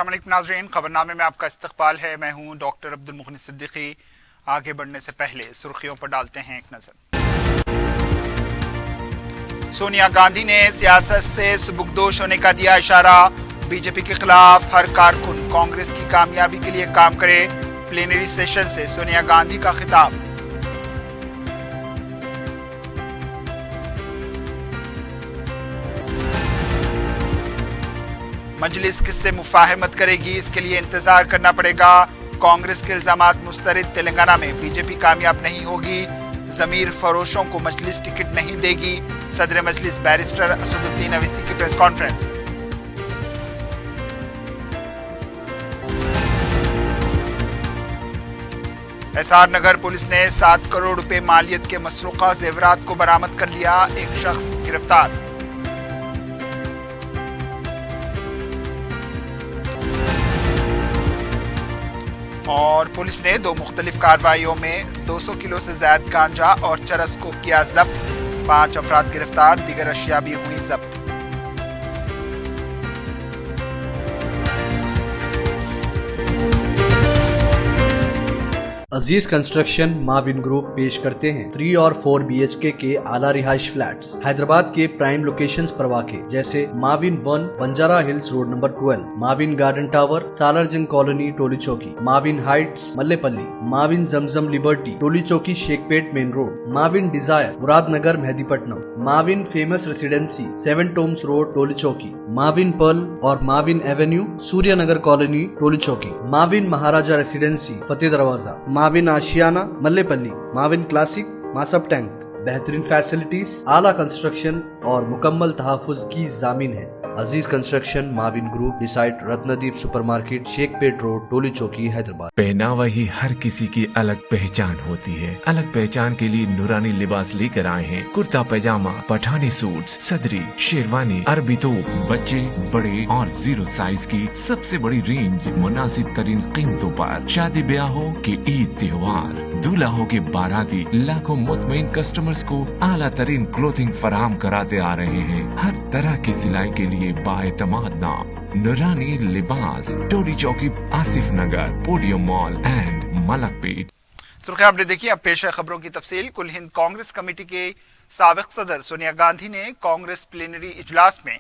अस्सलाम वालेकुम नाज़रीन, खबरनामे में आपका इस्तकबाल है। मैं हूं डॉक्टर अब्दुल मुगनी सिद्दीकी। आगे बढ़ने से पहले सुर्खियों पर डालते हैं एक नजर। सोनिया गांधी ने सियासत से सुबुकदोश होने का दिया इशारा। बीजेपी के खिलाफ हर कारकुन कांग्रेस की कामयाबी के लिए काम करे। प्लेनरी सेशन से सोनिया गांधी का खिताब। मजलिस किससे मुफाहमत करेगी, इसके लिए इंतजार करना पड़ेगा। कांग्रेस के इल्जामात मुस्तरद। तेलंगाना में बीजेपी कामयाब नहीं होगी। जमीर फरोशों को मजलिस टिकट नहीं देगी। सदर मजलिस बैरिस्टर असदुद्दीन अवैसी की प्रेस कॉन्फ्रेंस। एसआर नगर पुलिस ने 7 करोड़ रुपए मालियत के मसरूका जेवरात को बरामद कर लिया। एक शख्स गिरफ्तार। और पुलिस ने 2 मुख्तलिफ कार्रवाइयों में 200 किलो से ज्यादा गांजा और चरस को किया जब्त। 5 अफराद गिरफ्तार, दीगर अशिया भी हुई जब्त। अजीज कंस्ट्रक्शन माविन ग्रुप पेश करते हैं 3 और 4 BHK के आला रिहाइश फ्लैट्स हैदराबाद के प्राइम लोकेशंस पर वाक़े, जैसे Mavin 1 Banjara hills road number 12, Mavin garden tower Salarjung colony Toli Chowki, Mavin heights Mallepally, Mavin Zamzam liberty Toli Chowki Shaikpet main road, Mavin desire Muradnagar Mehdipatnam, Mavin famous residency 7 tombs road Toli Chowki, Mavin pearl और Mavin avenue Suryanagar colony Toli Chowki, Mavin Maharaja residency Fateh Darwaza, Mavin Ashiana Mallepally, Mavin classic Masab tank. बेहतरीन facilities, आला construction और मुकम्मल तहफ़्फ़ुज़ की जामीन है। Aziz construction Mavin group beside Ratnadeep supermarket Shaikpet road Toli Chowki Hyderabad. पहनावा ही हर किसी की अलग पहचान होती है। अलग पहचान के लिए नूरानी लिबास लेकर आए हैं। कुर्ता पैजामा, पठानी सूट, सदरी, शेरवानी, अरबी तोप, बच्चे बड़े और 0 साइज की सबसे बड़ी रेंज मुनासिब तरीन कीमतों पर। शादी ब्याह हो कि ईद त्योहार, दूल्हा हो के बाराती, लाखों मुतमईन कस्टमर्स को आला तरीन क्लोथिंग फराहम कराते आ रहे हैं। हर तरह की सिलाई के लिए बाएतमाद नाम नूरानी Libas, Toli Chowki, Asif Nagar, podium mall and Malakpet. सुर्खियां आपने देखी। अब पेश है खबरों की तफसील। कुल हिंद कांग्रेस कमेटी के साबिक सदर सोनिया गांधी ने कांग्रेस प्लेनरी इजलास में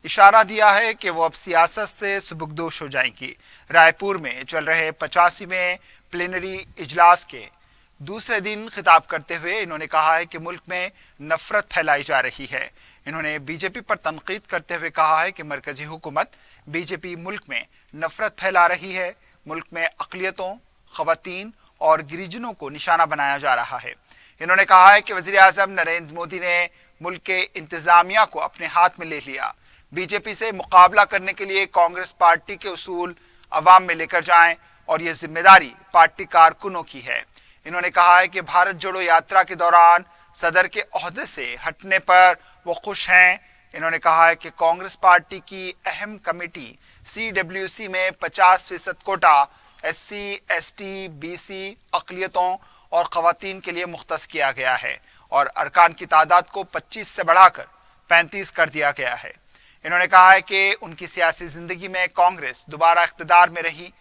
इशारा दिया है कि वो अब सियासत से सुबुकदोश हो जाएंगी। रायपुर में चल रहे 85वें प्लेनरी इजलास के दूसरे दिन खिताब करते हुए इन्होंने कहा है कि मुल्क में नफरत फैलाई जा रही है। इन्होंने बीजेपी पर तनकीद करते हुए कहा है कि मरकजी हुकूमत बीजेपी मुल्क में नफरत फैला रही है। मुल्क में अक़लियतों, ख़वातीन और गिरिजनों को निशाना बनाया जा रहा है। इन्होंने कहा है कि वज़ीर आज़म नरेंद्र मोदी ने मुल्क के इंतज़ामिया को अपने हाथ में ले लिया। बीजेपी से मुकाबला करने के लिए कांग्रेस पार्टी के उसूल अवाम में लेकर जाएं और ये जिम्मेदारी पार्टी कारकुनों की है। इन्होंने कहा है कि भारत जोड़ो यात्रा के दौरान सदर के ओहदे से हटने पर वो खुश हैं। इन्होंने कहा है कि कांग्रेस पार्टी की अहम कमेटी CWC में 50% कोटा SC, ST, BC, अक़लियतों और ख़वातीन के लिए मुख्तस किया गया है और अरकान की तादाद को 25 से बढ़ाकर 35 कर दिया गया है। इन्होंने कहा है कि उनकी सियासी ज़िंदगी में कांग्रेस दोबारा इख्तिदार में रही,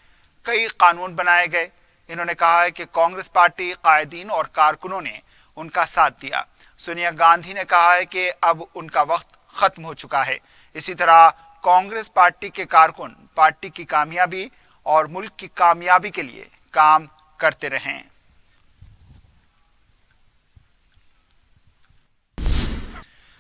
कई कानून बनाए गए। इन्होंने कहा है कि कांग्रेस पार्टी कायदीन और कारकुनों ने उनका साथ दिया। सोनिया गांधी ने कहा है कि अब उनका वक्त खत्म हो चुका है। इसी तरह कांग्रेस पार्टी के कारकुन पार्टी की कामयाबी और मुल्क की कामयाबी के लिए काम करते रहें।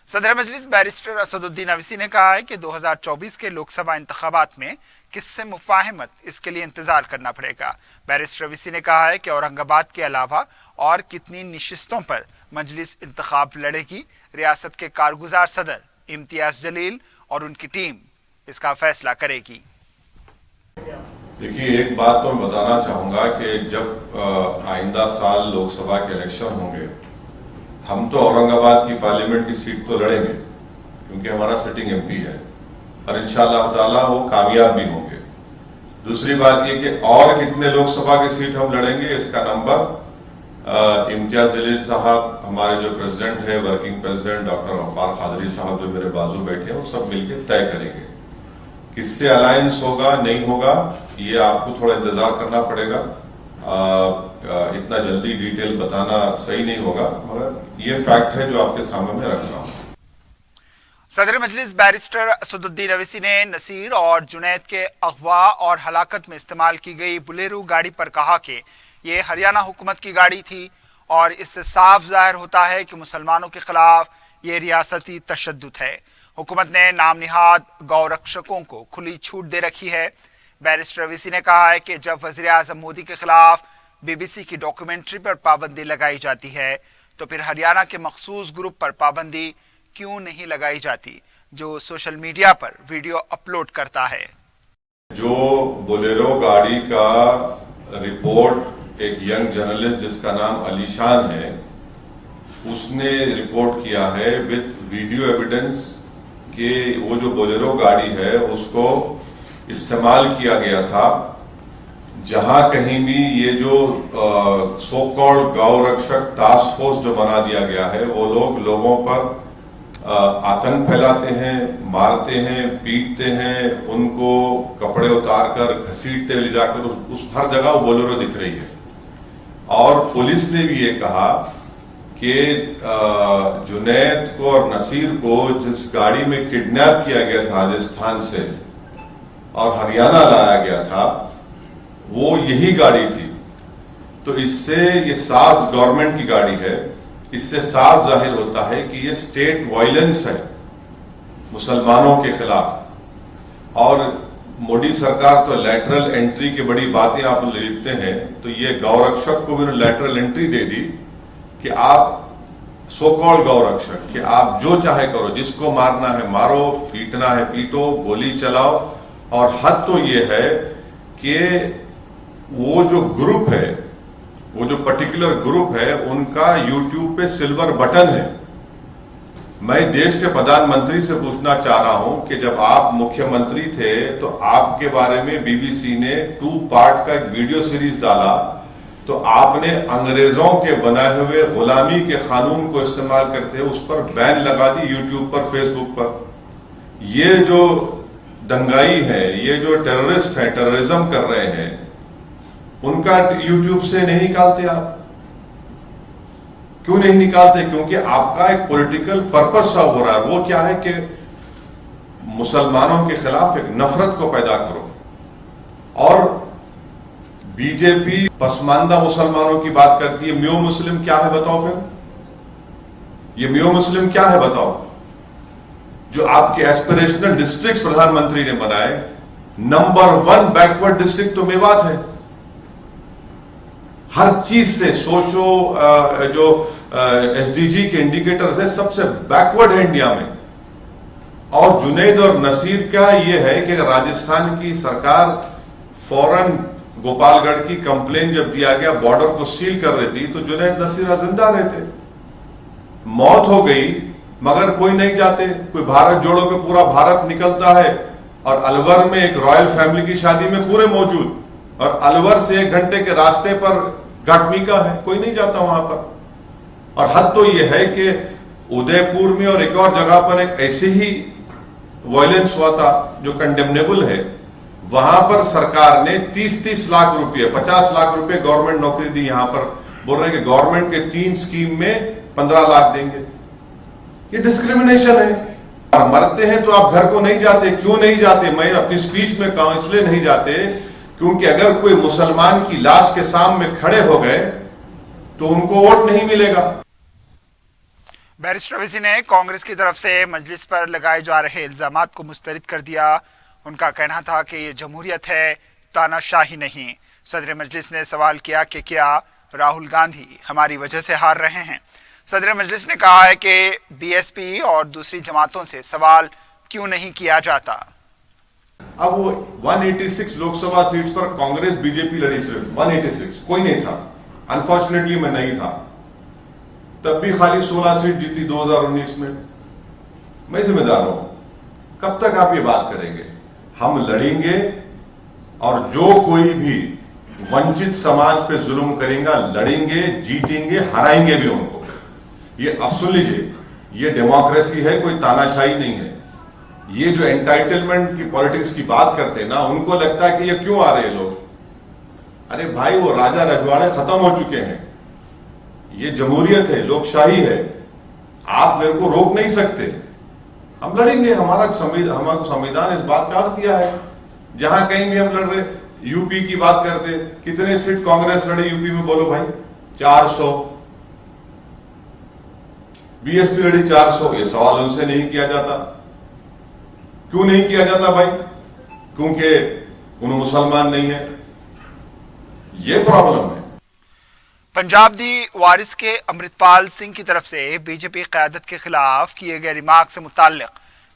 सदर मजलिस बैरिस्टर असदुद्दीन अवैसी ने कहा है कि 2024 के लोकसभा इंतखाबात में किससे मुफाहमत, इसके लिए इंतजार करना पड़ेगा। बैरिस्टर अवैसी ने कहा है कि औरंगाबाद के अलावा और कितनी नशिस्तों पर मजलिस इंतखाब लड़ेगी, रियासत के कारगुजार सदर इम्तियाज जलील और उनकी टीम इसका फैसला करेगी। देखिए, एक बात तो मैं बताना चाहूंगा कि जब आइंदा साल लोकसभा के इलेक्शन होंगे, हम तो औरंगाबाद की पार्लियामेंट की सीट तो लड़ेंगे क्योंकि हमारा सिटिंग MP है और इंशाअल्लाह ताला वो कामयाब भी होंगे। दूसरी बात ये कि और कितने लोकसभा की सीट हम लड़ेंगे, इसका नंबर इम्तियाज जलील साहब, हमारे जो प्रेसिडेंट है, working president doctor Gaffar Qadri साहब जो मेरे बाजू बैठे हैं, वो सब मिलकर तय करेंगे। किससे अलायंस होगा नहीं होगा ये आपको थोड़ा इंतजार करना पड़ेगा। इतना जल्दी डिटेल बताना सही नहीं होगा, मगर ये फैक्ट है जो आपके सामने में रख रहा हूं। सदर मजलिस बैरिस्टर असदुद्दीन अवैसी ने नसीर और जुनैद के अगवा और हलाकत में इस्तेमाल की गई बुलेरो गाड़ी पर कहा कि ये हरियाणा हुकूमत की गाड़ी थी और इससे साफ जाहिर होता है कि मुसलमानों के खिलाफ ये रियासती तशद्दुद है। हुकूमत ने नाम निहाद गौरक्षकों को खुली छूट दे रखी है। बैरिस्टर अवैसी ने कहा है कि जब वज़ीर आज़म मोदी के खिलाफ BBC की डॉक्यूमेंट्री पर पाबंदी लगाई जाती है तो फिर हरियाणा के मखसूस ग्रुप पर पाबंदी क्यों नहीं लगाई जाती जो सोशल मीडिया पर वीडियो अपलोड करता है। जो बोलेरो गाड़ी का रिपोर्ट एक यंग जर्नलिस्ट जिसका नाम अलीशान है उसने रिपोर्ट किया है विद वीडियो एविडेंस कि वो जो बोलेरो गाड़ी है उसको इस्तेमाल किया गया था जहां कहीं भी ये जो सो कॉल्ड गौ रक्षक टास्क फोर्स जो बना दिया गया है वो लोगों पर आतंक फैलाते हैं, मारते हैं, पीटते हैं, उनको कपड़े उतार कर घसीटते ले जाकर उस हर जगह वो बोलेरो दिख रही है। और पुलिस ने भी ये कहा कि जुनैद को और नसीर को जिस गाड़ी में किडनैप किया गया था राजस्थान से और हरियाणा लाया गया था वो यही गाड़ी थी। तो इससे ये साफ गवर्नमेंट की गाड़ी है, इससे साफ जाहिर होता है कि ये स्टेट वायलेंस है मुसलमानों के खिलाफ। और मोदी सरकार तो लैटरल एंट्री की बड़ी बातें आप लिखते हैं, तो ये गौरक्षक को भी लैटरल एंट्री दे दी कि आप सो कॉल्ड गौरक्षक कि आप जो चाहे करो, जिसको मारना है मारो, पीटना है पीटो, गोली चलाओ। और हद तो ये है कि वो जो ग्रुप है, वो जो पर्टिकुलर ग्रुप है, उनका यूट्यूब पे सिल्वर बटन है। मैं देश के प्रधानमंत्री से पूछना चाह रहा हूं कि जब आप मुख्यमंत्री थे तो आपके बारे में BBC ने 2 पार्ट का एक वीडियो सीरीज डाला, तो आपने अंग्रेजों के बनाए हुए गुलामी के कानून को इस्तेमाल करते हुए उस पर बैन लगा दी यूट्यूब पर, फेसबुक पर। ये जो दंगाई है, ये जो टेररिस्ट है, टेररिज्म कर रहे हैं, उनका यूट्यूब से नहीं निकालते आप? क्यों नहीं निकालते? क्योंकि आपका एक पॉलिटिकल पर्पस सा हो रहा है। वो क्या है कि मुसलमानों के खिलाफ एक नफरत को पैदा करो। और बीजेपी पसमानदा मुसलमानों की बात करती है। म्यो मुस्लिम क्या है बताओ? फिर ये म्यो मुस्लिम क्या है बताओ? जो आपके एस्पिरेशनल डिस्ट्रिक्ट प्रधानमंत्री ने बनाए, नंबर 1 बैकवर्ड डिस्ट्रिक्ट तो मेवात है। हर चीज से जो SDG के इंडिकेटर्स है सबसे बैकवर्ड है इंडिया में। और जुनैद और नसीर का यह है कि राजस्थान की सरकार फौरन गोपालगढ़ की कंप्लेन जब दिया गया बॉर्डर को सील कर देती तो जुनैद नसीर जिंदा रहते। मौत हो गई मगर कोई नहीं जाते। कोई भारत जोड़ो पे पूरा भारत निकलता है और अलवर में एक रॉयल फैमिली की शादी में पूरे मौजूद, और अलवर से 1 घंटे के रास्ते पर घाटमिका है, कोई नहीं जाता वहां पर। और हद तो यह है कि उदयपुर में और एक और जगह पर एक ऐसे ही वायलेंस हुआ था जो कंडेमनेबल है। वहां पर सरकार ने 30-30 लाख रुपए, 50 लाख रुपए गवर्नमेंट नौकरी दी। यहां पर बोल रहे हैं कि गवर्नमेंट के 3 स्कीम में 15 लाख देंगे। ये डिस्क्रिमिनेशन है। और मरते हैं तो आप घर को नहीं जाते। क्यों नहीं जाते? मैं अपनी स्पीच में कहा इसलिए नहीं जाते क्योंकि अगर कोई मुसलमान की लाश के सामने खड़े हो गए तो उनको वोट नहीं मिलेगा। बैरिस्टर अवैसी ने कांग्रेस की तरफ से मजलिस पर लगाए जा रहे इल्जामात को मुस्तरद कर दिया। उनका कहना था कि ये जमहूरियत है, तानाशाही नहीं। सदर मजलिस ने सवाल किया कि क्या राहुल गांधी हमारी वजह से हार रहे हैं। सदर मजलिस ने कहा है कि BSP और दूसरी जमातों से सवाल क्यों नहीं किया जाता। अब वो 186 लोकसभा सीट्स पर कांग्रेस बीजेपी लड़ी, सिर्फ 186, कोई नहीं था। अनफॉर्चुनेटली मैं नहीं था, तब भी खाली 16 सीट जीती 2019 में। मैं जिम्मेदार हूं। कब तक आप ये बात करेंगे? हम लड़ेंगे और जो कोई भी वंचित समाज पे जुल्म करेगा लड़ेंगे, जीतेंगे, हराएंगे भी उनको। ये अब सुन लीजिए, ये डेमोक्रेसी है, कोई तानाशाही नहीं है। ये जो एंटाइटलमेंट की पॉलिटिक्स की बात करते हैं ना, उनको लगता है कि ये क्यों आ रहे हैं लोग। अरे भाई, वो राजा रजवाड़े खत्म हो चुके हैं। ये जमहूरियत है, लोकशाही है। आप मेरे को रोक नहीं सकते। हम लड़ेंगे। हमारा संविधान इस बात का अर्थ किया है। जहां कहीं भी हम लड़ रहे, यूपी की बात करते, कितने सीट कांग्रेस लड़ी यूपी में, बोलो भाई? 400। बीएसपी लड़ी 400। ये सवाल उनसे नहीं किया जाता। क्यों नहीं किया जाता भाई? क्योंकि उन मुसलमान नहीं है। ये प्रॉब्लम है। पंजाब दी वारिस के अमृतपाल सिंह की तरफ से बीजेपी क़यादत के खिलाफ किए गए रिमार्क से मुताल्लिक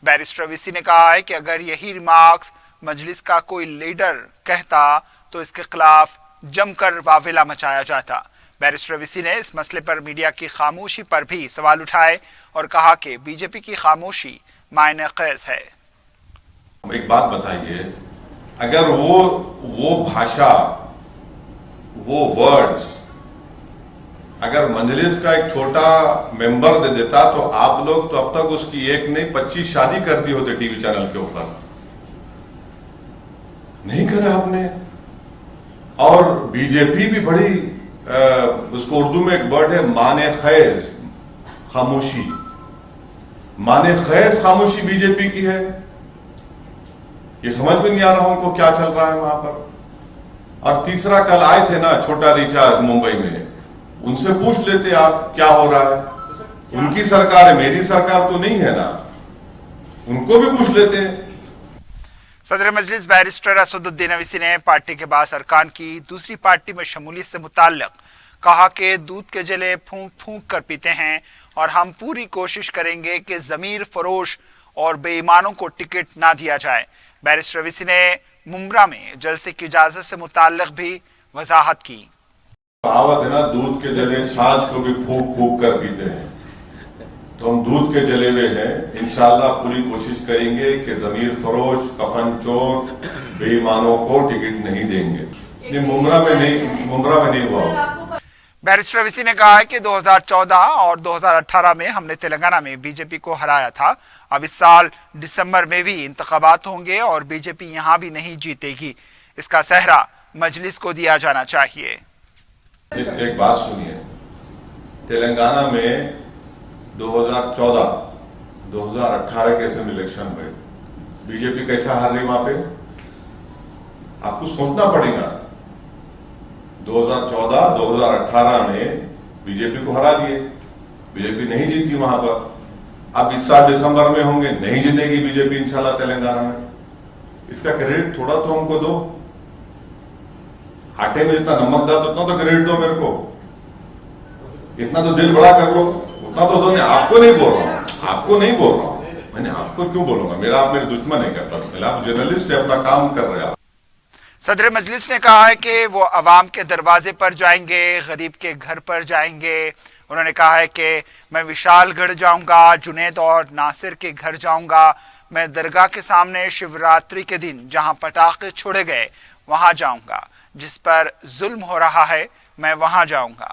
बैरिस्टर वीसी ने कहा है कि अगर यही रिमार्क्स मजलिस का कोई लीडर कहता तो इसके खिलाफ जमकर वावेला मचाया जाता। बैरिस्टर वीसी ने इस मसले पर मीडिया की खामोशी पर भी सवाल उठाए और कहा कि बीजेपी की खामोशी मायने क़ैस है। एक बात बताइए, अगर वो भाषा, वो वर्ड्स अगर मजलिस का एक छोटा मेंबर दे देता तो आप लोग तो अब तक उसकी एक नहीं 25 शादी कर दी होते टीवी चैनल के ऊपर। नहीं करा आपने। और बीजेपी भी बड़ी उसको उर्दू में एक वर्ड है माने खैज, खामोशी। माने खैज खामोशी बीजेपी की है। ये समझ में नहीं आ रहा हमको क्या चल रहा है वहां पर। और तीसरा, कल आए थे ना छोटा रिचार्ज मुंबई में, उनसे पूछ लेते आप क्या हो रहा है। उनकी सरकार है, मेरी सरकार तो नहीं है ना, उनको भी पूछ लेते हैं। सदर मजलिस बैरिस्टर असदुद्दीन अवीसी ने पार्टी के बाद अरकान की दूसरी पार्टी में शमूलियत से मुताल्लिक कहा कि दूध के जले फूंक फूंक कर पीते हैं और हम पूरी कोशिश करेंगे कि जमीर फरोश और बेईमानों को टिकट ना दिया जाए। बैरिस्टर अवीसी ने मुमरा में जलसे की इजाजत से मुताल्लिक भी वजाहत की। कहावत है ना, दूध के जले छाछ को भी फूंक फूंक कर पीते हैं। तो हम दूध के जले हुए हैं। इंशाल्लाह पूरी कोशिश करेंगे कि जमीर फरोश, कफन चोर, बेईमानों को टिकट नहीं देंगे। ये मुमरा में नहीं हुआ। बैरिस्टर अवीसी ने कहा है कि 2014 और 2018 में हमने तेलंगाना में बीजेपी को हराया था। अब इस साल दिसंबर में भी इंतखाबात होंगे और बीजेपी यहां भी नहीं जीतेगी। इसका सहरा मजलिस को दिया जाना चाहिए। एक बात सुनिए, तेलंगाना में 2014, 2018 के असेंबली इलेक्शन में बीजेपी कैसा हार रही वहां पे, आपको सोचना पड़ेगा। 2014, 2018 में बीजेपी को हरा दिए, बीजेपी नहीं जीती वहां पर। अब इस साल दिसंबर में होंगे, नहीं जीतेगी बीजेपी इंशाल्लाह तेलंगाना में। इसका क्रेडिट थोड़ा तो हमको दो। आटे में जितना नमक डाल उतना तो क्रेडिट दो मेरे को। इतना तो दिल बड़ा कर लो, उतना तो दो। आपको नहीं बोल रहा हूं, आपको नहीं बोल रहा हूं। मैंने आपको क्यों बोलूंगा? आप मेरे दुश्मन है क्या पर्सनल? आप जर्नलिस्ट है, अपना काम कर रहे हैं। सदर मजलिस ने कहा है कि वो अवाम के दरवाजे पर जाएंगे, गरीब के घर पर जाएंगे। उन्होंने कहा है कि मैं विशालगढ़ जाऊंगा, जुनैद और नासिर के घर जाऊंगा, मैं दरगाह के सामने शिवरात्रि के दिन जहां पटाखे छोड़े गए वहां जाऊंगा, जिस पर जुल्म हो रहा है मैं वहां जाऊंगा।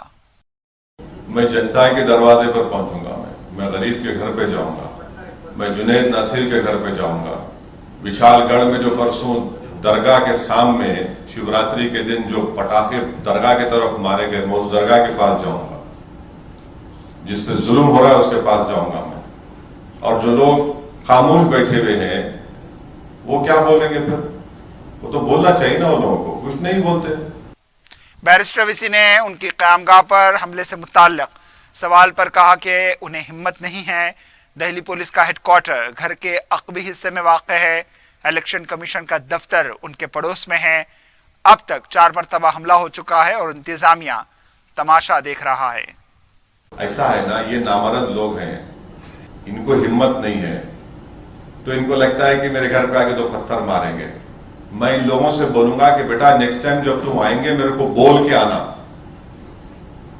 मैं जनता के दरवाजे पर पहुंचूंगा, मैं गरीब के घर पे जाऊंगा, मैं जुनैद नासिर के घर पे जाऊंगा। विशालगढ़ में जो परसों दरगाह के सामने शिवरात्रि के दिन जो पटाखे दरगाह की तरफ मारे गए, मैं उस दरगाह के पास जाऊंगा, जिस पे जुल्म हो रहा है उसके पास जाऊंगा मैं। और जो लोग खामोश बैठे हुए हैं वो क्या बोलेंगे फिर? वो तो बोलना चाहिए ना, वो लोगों को कुछ नहीं बोलते। बैरिस्टर अवीसी ने उनकी क़यामगाह पर हमले से मुताल्लिक सवाल पर कहा कि उन्हें हिम्मत नहीं है। दिल्ली पुलिस का हेडक्वार्टर घर के अक़बी हिस्से में वाक़ है। इलेक्शन कमीशन का दफ्तर उनके पड़ोस में है। अब तक 4 मरतबा हमला हो चुका है और इंतजामिया तमाशा देख रहा है। ऐसा है ना, ये नामर्द लोग हैं, इनको हिम्मत नहीं है, तो इनको लगता है कि मेरे घर पे आके तो पत्थर मारेंगे। मैं इन लोगों से बोलूंगा कि बेटा नेक्स्ट टाइम जब तुम आएंगे मेरे को बोल के आना,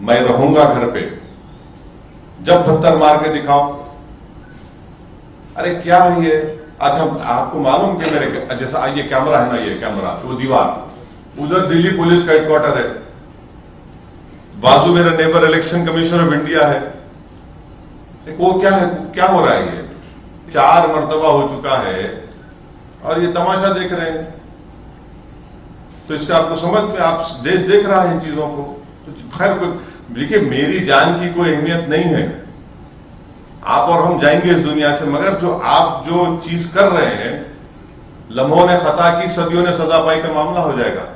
मैं रहूंगा घर पे, जब पत्थर मार के दिखाओ। अरे क्या है ये? अच्छा, आपको मालूम कि मेरे जैसा ये कैमरा है ना, ये कैमरा, वो दीवार, उधर दिल्ली पुलिस का हेडक्वार्टर है, बाजू मेरा neighbour election commission of India है। वो क्या है, क्या हो रहा है ये? 4 मर्तबा हो चुका है और ये तमाशा देख रहे हैं। तो इससे आपको समझ में, आप देश देख रहा है इन चीजों को। तो खैर, देखिए, मेरी जान की कोई अहमियत नहीं है, आप और हम जाएंगे इस दुनिया से, मगर आप जो चीज कर रहे हैं, लम्हों ने खता की सदियों ने सजा पाई का मामला हो जाएगा।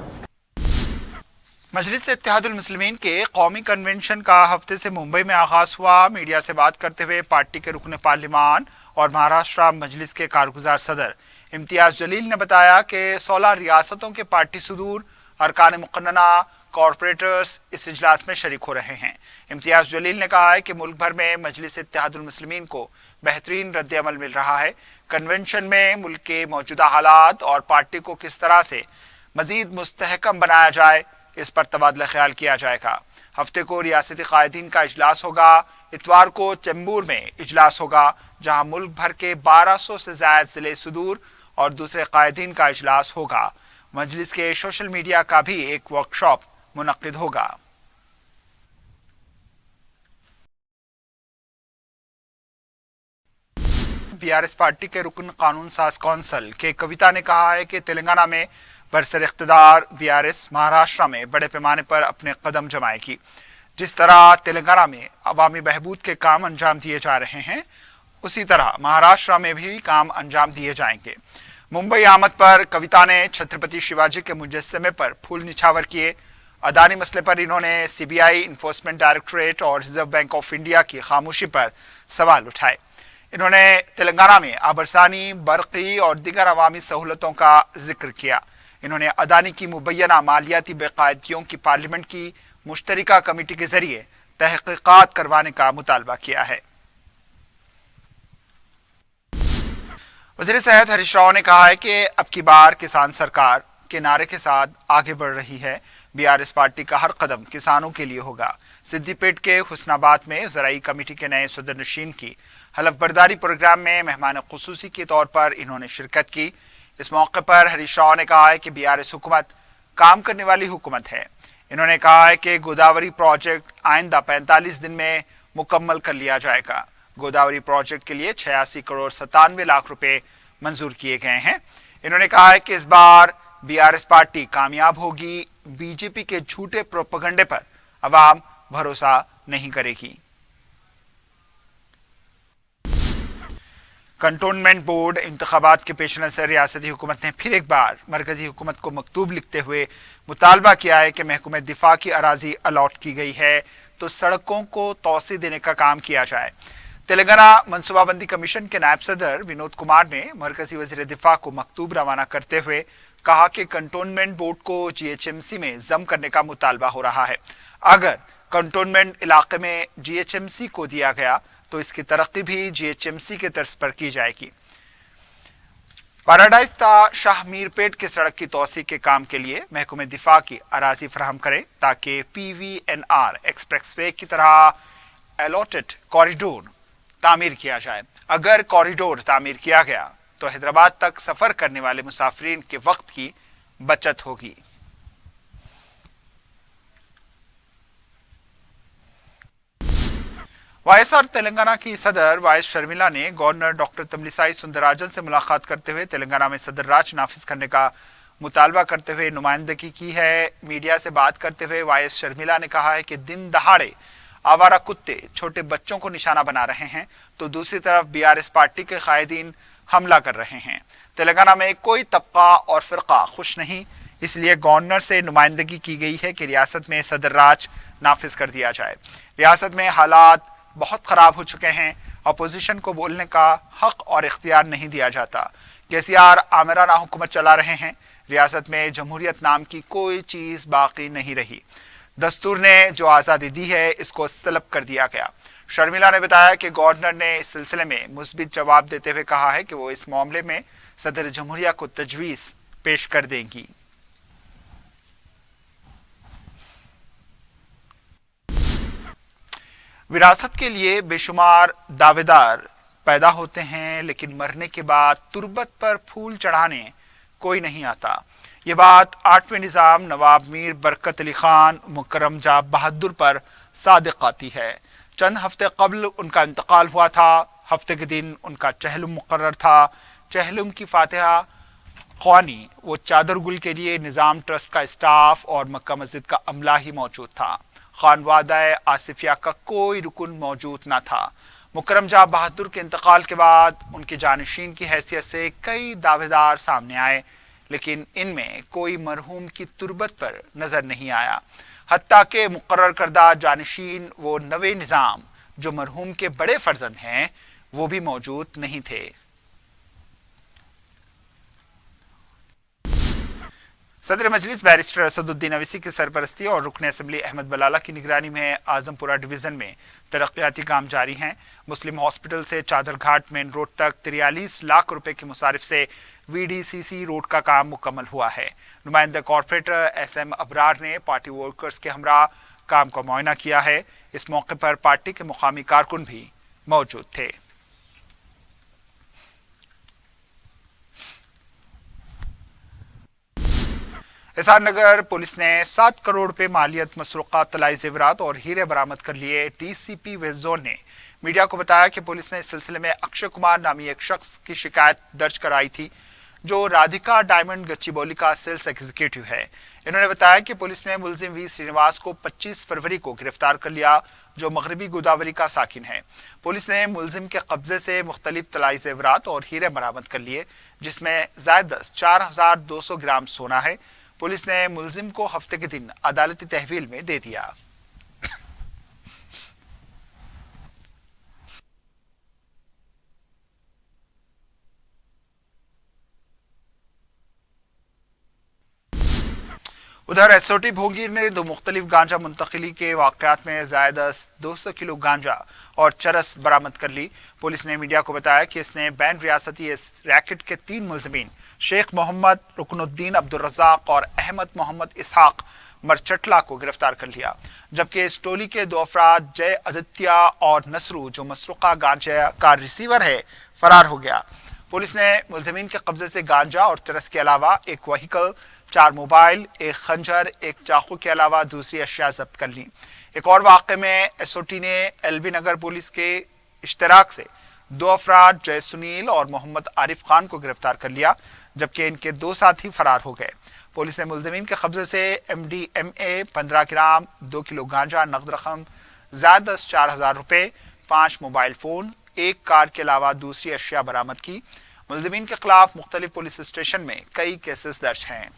मजलिस इत्तेहादुल मुस्लिमीन के कौमी कन्वेंशन का हफ्ते से मुंबई में आगाज हुआ। मीडिया से बात करते हुए पार्टी के रुकन पार्लिमान और महाराष्ट्र मजलिस के कारगुजार सदर इम्तियाज जलील ने बताया कि 16 रियासतों के पार्टी सदूर, अरकान मुक़न्नना, कॉरपोरेटर्स इस इजलास में शरीक हो रहे हैं। इम्तियाज जलील ने कहा है कि मुल्क भर में मजलिस इत्तेहादुल मुस्लिमीन को बेहतरीन रद्द-ए-अमल मिल रहा है। कन्वेंशन में मुल्क के मौजूदा हालात और पार्टी को किस तरह से मजीद मुस्तहकम बनाया जाए, इस पर तबादला ख्याल किया जाएगा। हफ्ते को रियासती कायदीन का इजलास होगा। इतवार को चेंबूर में इजलास होगा, जहां मुल्क भर के 1200 से ज्यादा जिले सदूर और दूसरे कायदीन का इजलास होगा। मजलिस के सोशल मीडिया का भी एक वर्कशॉप मुनक्किद होगा। बीआरएस पार्टी के रुकन कानून साज कौंसिल के कविता ने कहा है कि तेलंगाना में बरसर इख्तिदार बीआरएस महाराष्ट्र में बड़े पैमाने पर अपने कदम जमाएगी। जिस तरह तेलंगाना में अवामी बहबूद के काम अंजाम दिए जा रहे हैं, उसी तरह महाराष्ट्र में भी काम अंजाम दिए जाएंगे। मुंबई आमद पर कविता ने छत्रपति शिवाजी के मुजस्समे पर फूल निछावर किए। अदानी मसले पर इन्होंने सीबीआई, इन्फोर्समेंट डायरेक्टरेट और रिजर्व बैंक ऑफ इंडिया की खामोशी पर सवाल उठाए। इन्होंने तेलंगाना में आबरसानी, बरक़ी और दीगर अवामी सहूलतों का जिक्र किया। इन्होंने अदानी की मुबैना मालियाती बेकायदगियों की पार्लियामेंट की मुश्तरका कमेटी के जरिए तहकीकात करवाने का मुतालबा किया है। वज़ीर सेहत हरीश राव ने कहा है कि अब की बार किसान सरकार के नारे के साथ आगे बढ़ रही है। बीआरएस पार्टी का हर कदम किसानों के लिए होगा। सिद्दीपेट के हुस्नाबाद में ज़राई कमेटी के नए सदर नशीन की हलफबरदारी प्रोग्राम में मेहमान खुसूसी के तौर पर इन्होंने शिरकत की। इस मौके पर हरीश राव ने कहा है कि बीआरएस हुकूमत काम करने वाली हुकूमत है। इन्होंने कहा है कि गोदावरी प्रोजेक्ट आइंदा 45 दिन में मुकम्मल कर लिया जाएगा। गोदावरी प्रोजेक्ट के लिए 86 करोड़ 97 लाख रुपए मंजूर किए गए हैं। इन्होंने कहा है कि इस बार बीआरएस पार्टी कामयाब होगी। बीजेपी के झूठे प्रोपेगेंडे पर अवाम भरोसा नहीं करेगी। कंटोनमेंट बोर्ड इंतखाबात के पेश नज़र रियासती हुकूमत ने फिर एक बार मरकजी हुकूमत को मकतूब लिखते हुए मुतालबा किया है कि महकूमे दिफा की अराजी अलॉट की गई है तो सड़कों को तोसी देने का काम किया जाए। तेलंगाना मनसूबाबंदी कमीशन के नायब सदर विनोद कुमार ने मरकजी वज़ीर दिफा को मकतूब रवाना करते हुए कहा कि कंटोनमेंट बोर्ड को जीएचएमसी में जम करने का मुतालबा हो रहा है। अगर कंटोनमेंट इलाके में जीएचएमसी को दिया गया तो इसकी तरक्की भी जीएचएमसी के तर्ज पर की जाएगी। पैराडाइज ता शाह मीरपेट के सड़क की तोसी के काम के लिए महकूमे दिफा की अराजी फराहम करें ताकि पीवीएनआर एक्सप्रेसवे की तरह अलॉटेड कॉरिडोर तामीर किया जाए। अगर कॉरिडोर तामीर किया गया तो हैदराबाद तक सफर करने वाले मुसाफिरीन के वक्त की बचत होगी। वाईएसआर तेलंगाना की सदर वाईएस शर्मिला ने गवर्नर डॉक्टर तमिलिसाई सुंदरराजन से मुलाकात करते हुए तेलंगाना में सदर राज नाफिज करने का मुतालबा करते हुए नुमाइंदगी की है। मीडिया से बात करते हुए वाईएस शर्मिला ने कहा है कि दिन दहाड़े आवारा कुत्ते छोटे बच्चों को निशाना बना रहे हैं तो दूसरी तरफ बीआरएस पार्टी के कायदीन हमला कर रहे हैं। तेलंगाना में कोई तबका और फिरका खुश नहीं, इसलिए गवर्नर से नुमाइंदगी की गई है कि रियासत में सदर राज नाफिज कर दिया जाए। रियासत में हालात बहुत खराब हो चुके हैं। अपोजिशन को बोलने का हक और इख्तियार नहीं दिया जाता। केसीआर आमिराना हुकूमत चला रहे हैं। रियासत में जमहूरियत नाम की कोई चीज बाकी नहीं रही। दस्तूर ने जो आज़ादी दी है इसको सलब कर दिया गया। शर्मिला ने बताया कि गवर्नर ने इस सिलसिले में मुस्बित जवाब देते हुए कहा है कि वो इस मामले में सदर जमहूरिया को तजवीज़ पेश कर देंगी। विरासत के लिए बेशुमार दावेदार पैदा होते हैं, लेकिन मरने के बाद तुरबत पर फूल चढ़ाने कोई नहीं आता। ये बात 8वें निज़ाम नवाब मीर बरकत अली खान मुकर्रम जाब बहादुर पर सादिक आती है। चंद हफ्ते कबल उनका इंतकाल हुआ था। हफ्ते के दिन उनका चहलुम मुकर्रर था। चहलुम की फातिहा ख्वानी वो चादर गुल के लिए निज़ाम ट्रस्ट का स्टाफ और मक्का मस्जिद का अमला ही मौजूद था। खानवादा आसिफिया का कोई रुकन मौजूद न था। मुकरम जहाँ बहादुर के इंतकाल के बाद उनके जानशीन की हैसियत से कई दावेदार सामने आए, लेकिन इनमें कोई मरहूम की तुरबत पर नजर नहीं आया। हत्ता के मुकर्रर करदा जानशीन वो नवे निज़ाम जो मरहूम के बड़े फर्जंद हैं वो भी मौजूद नहीं थे। सदर मजलिस बैरिस्टर असदुद्दीन अवीसी की सरपरस्ती और रुकन असम्बली अहमद बलाला की निगरानी में आजमपुरा डिवीजन में तरक्याती काम जारी हैं। मुस्लिम हॉस्पिटल से चादरघाट मेन रोड तक 43 लाख रुपए की मुसारिफ से VDCC रोड का काम मुकम्मल हुआ है। नुमाइंदा कॉर्पोरेटर SM अबरार ने पार्टी वर्कर्स के हमरा काम का मुआयना किया है। इस मौके पर पार्टी के मुकामी कारकुन भी मौजूद थे। एहसान नगर पुलिस ने 7 करोड़ रुपए मालियत मसरूका तलाई जेवरात और हीरे बरामद कर लिए। DCP वेस्ट जोन ने मीडिया को बताया कि पुलिस ने इस सिलसिले में अक्षय कुमार नामी एक शख्स की शिकायत दर्ज कराई थी जो राधिका डायमंड गच्चीबौली का सेल्स एग्जीक्यूटिव है। इन्होंने बताया कि पुलिस ने मुलजिम V श्रीनिवास को 25 फरवरी को गिरफ्तार कर लिया जो मगरबी गोदावरी का साकिन है। पुलिस ने मुलजिम के कब्जे से मुख्तलिफ तलाई जेवरात और हीरे बरामद कर लिए जिसमें ज़ायदस 4200 ग्राम सोना है। पुलिस ने मुलजिम को हफ्ते के दिन अदालती तहवील में दे दिया। उधर SOT भोंगीर ने 2 मुख्तलिफ गांजा मुंतकिली के वाकयात में ज़ायदस 200 किलो गांजा और चरस बरामद कर ली। पुलिस ने मीडिया को बताया कि इसने बैन रियासती रैकेट के 3 मुलजमीन शेख मोहम्मद रुकनुद्दीन अब्दुल रज़ाक और अहमद मोहम्मद इसहाक मरचटला को गिरफ्तार कर लिया, जबकि इस टोली के 2 अफराद जय आदित्य और नसरू जो मसरूका गांजा का रिसीवर है फरार हो गया। पुलिस ने मुलजमीन के कब्जे से गांजा और चरस के अलावा एक व्हीकल, 4 मोबाइल, एक खंजर, एक चाकू के अलावा दूसरी अशिया जब्त कर ली। एक और वाक़े में SOT ने LB नगर पुलिस के इश्तराक से 2 अफराद जय सुनील और मोहम्मद आरिफ खान को गिरफ्तार कर लिया, जबकि इनके 2 साथी फरार हो गए। पुलिस ने मुलजमीन के कब्जे से MDMA 15 ग्राम, 2 किलो गांजा, नकद रकम ज़ायदस 4000 रुपए, 5 मोबाइल फोन, 1 कार के अलावा दूसरी अशिया बरामद की। मुलजमीन के खिलाफ मुख्तलिफ पुलिस स्टेशन में कई केसेस दर्ज हैं।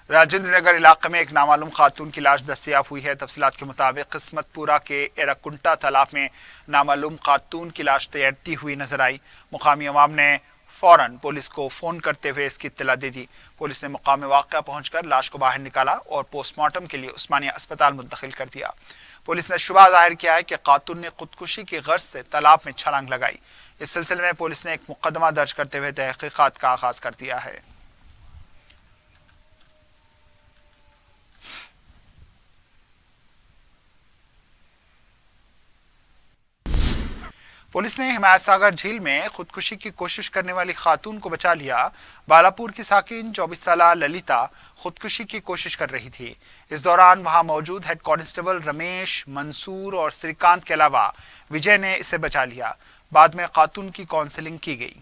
राजेंद्र नगर इलाके में एक नामालूम खातून की लाश दस्तयाब हुई है। तफसीलात के मुताबिक किस्मतपुरा के एराकुंटा तालाब में नामालूम खातून की लाश तैरती हुई नजर आई। मुकामी अवाम ने फौरन पुलिस को फोन करते हुए इसकी इत्तला दे दी। पुलिस ने मुकाम वाक़या पहुंचकर लाश को बाहर निकाला और पोस्टमार्टम के लिए उस्मानिया अस्पताल मुंतकिल कर दिया। पुलिस ने शुबा जाहिर किया है कि खातून ने खुदकुशी की गर्ज से तालाब में छलांग लगाई। इस सिलसिले में पुलिस ने एक मुकदमा दर्ज करते हुए तहकीकात का आगाज कर दिया है। पुलिस ने हिमायत सागर झील में खुदकुशी की कोशिश करने वाली खातून को बचा लिया। बालापुर की साकिन 24 साल ललिता खुदकुशी की कोशिश कर रही थी। इस दौरान वहां मौजूद हेड कांस्टेबल रमेश, मंसूर और श्रीकांत के अलावा विजय ने इसे बचा लिया। बाद में खातून की काउंसलिंग की गई।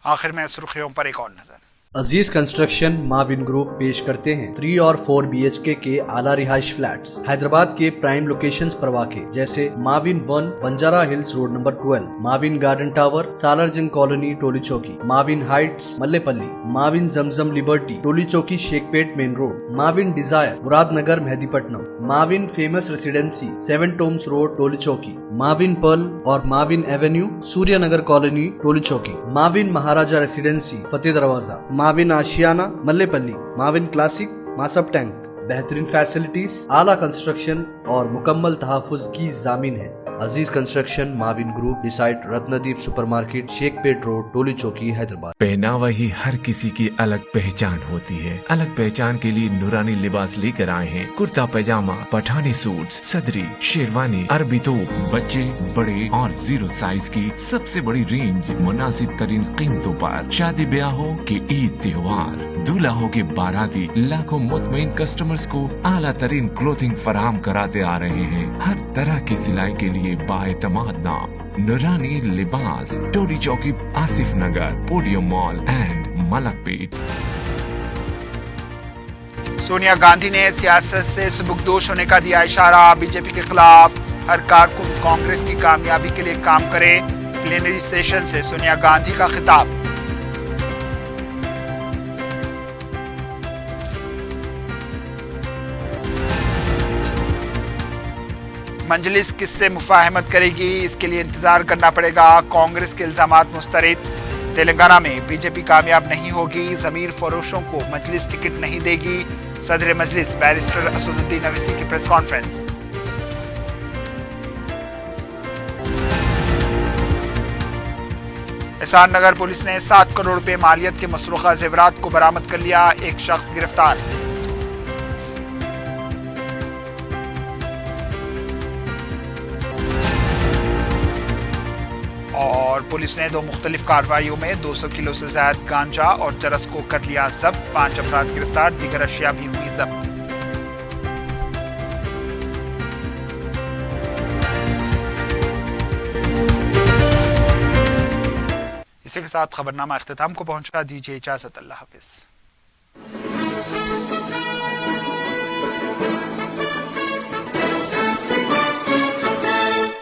आखिर में सुर्खियों पर एक और नजर। अजीज कंस्ट्रक्शन माविन ग्रुप पेश करते हैं 3 और 4 BHK के आला रिहाइश फ्लैट्स हैदराबाद के प्राइम लोकेशंस पर वाक़े जैसे Mavin 1 Banjara hills road number 12, Mavin garden tower Salarjung colony Toli Chowki, Mavin heights Mallepally, Mavin Zamzam liberty Toli Chowki Shaikpet main road, Mavin desire Muradnagar Mehdipatnam, Mavin famous residency 7 tombs road Toli Chowki, Mavin pearl और Mavin avenue Suryanagar colony Toli Chowki, Mavin Maharaja residency Fateh Darwaza, Mavin Ashiana Mallepally, Mavin classic Masab tank. बेहतरीन facilities, आला construction और मुकम्मल तहफ़्फ़ुज़ की ज़ामीन है। Aziz construction, Mavin group, beside Ratnadeep supermarket, Shaikpet road, Toli Chowki, Hyderabad. पहनावा ही हर किसी की अलग पहचान होती है। अलग पहचान के लिए नूरानी लिबास लेकर आए हैं। कुर्ता पैजामा, पठानी सूट, सदरी, शेरवानी, अरबी तोप, बच्चे, बड़े और 0 साइज की सबसे बड़ी रेंज मुनासिब तरीन कीमतों पर। शादी ब्याह हो कि ईद त्योहार, दूल्हा हो के बाराती, लाखों मुतमईन कस्टमर्स को आला तरीन क्लोथिंग फराहम कराते आ रहे हैं। हर तरह की सिलाई के लिए बाएतमाद नाम नूरानी Libas, Toli Chowki, Asif Nagar, podium mall and Malakpet. Sonia Gandhi ने सियासत से सुबुकदोश होने का दिया इशारा। बीजेपी के खिलाफ हर कारकुन कांग्रेस की कामयाबी के लिए काम करे। प्लेनरी सेशन से सोनिया गांधी का खिताब। मंजलिस किससे मुफाहमत करेगी, इसके लिए इंतजार करना पड़ेगा। कांग्रेस के इल्जामात मुस्तरद। तेलंगाना में बीजेपी कामयाब नहीं होगी, जमीर फरोशों को मजलिस टिकट नहीं देगी। सदर मजलिस बैरिस्टर असदुद्दीन अवैसी की प्रेस कॉन्फ्रेंस। एहसान नगर पुलिस ने 7 करोड़ रुपए मालियत के मसरूखा जेवरात को बरामद कर लिया। एक शख्स गिरफ्तार। और पुलिस ने 2 मुख्तलिफ कार्रवाइयों में 200 किलो से ज्यादा गांजा और चरस को कर लिया जब्त। 5 अफराद गिरफ्तार, दीगर अशिया भी हुई जब्त। इसी के साथ खबरनामा इख्तिताम को पहुंचा। दीजिए इजाजत। अल्लाह हाफिज।